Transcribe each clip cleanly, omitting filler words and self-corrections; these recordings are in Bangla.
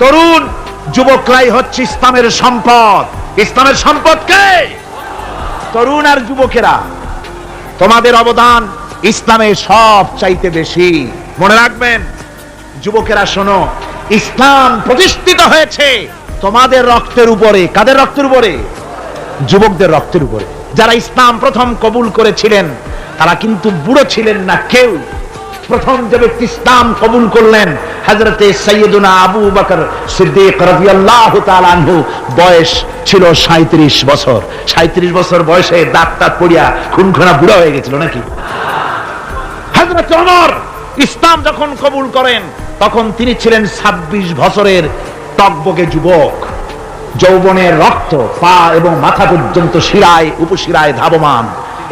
তরুণ যুবকরাই হচ্ছে ইসলামের সম্পদ। ইসলামের সম্পদ কে? তরুণ আর যুবকেরা। তোমাদের অবদান ইসলামে সব চাইতে বেশি। মনে রাখবেন যুবকেরা, শোনো, ইসলাম প্রতিষ্ঠিত হয়েছে তোমাদের রক্তের উপরে। কাদের রক্তের উপরে? যুবকদের রক্তের উপরে। যারা ইসলাম প্রথম কবুল করেছিলেন তারা কিন্তু বুড়ো ছিলেন না কেউ। প্রথম যে ব্যক্তি ইসলাম কবুল করলেন হযরতে সাইয়্যিদুনা আবু বকর সিদ্দিক রাদিয়াল্লাহু তাআলা আনহু, বয়স ছিল 37 বছর। 37 বছর বয়সে দাঁত টাত পড়িয়া খুনখানা বুড়া হয়ে গেছিল নাকি? হযরত ওমর ইসলাম যখন কবুল করেন তখন তিনি ছিলেন 26 বছরের টকবকে যুবক। যৌবনের রক্ত পা এবং মাথা পর্যন্ত শিরায় উপশিরায় ধাবমান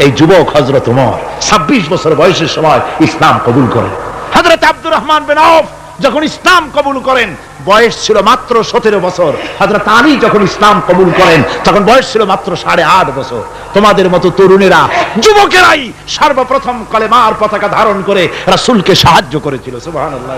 এই যুবক হযরত ওমর 26 বছর বয়সের সময় ইসলাম কবুল করেন। হযরত আব্দুর রহমান বিন আউফ যখন ইসলাম কবুল করেন বয়স ছিল মাত্র 17 বছর। হযরত আলী যখন ইসলাম কবুল করেন তখন বয়স ছিল মাত্র 8.5 বছর। তোমাদের মতো তরুণেরা, যুবকেরাই সর্বপ্রথম কলেমার পতাকা ধারণ করে রাসূলকে সাহায্য করেছিল। সুবহানাল্লাহ।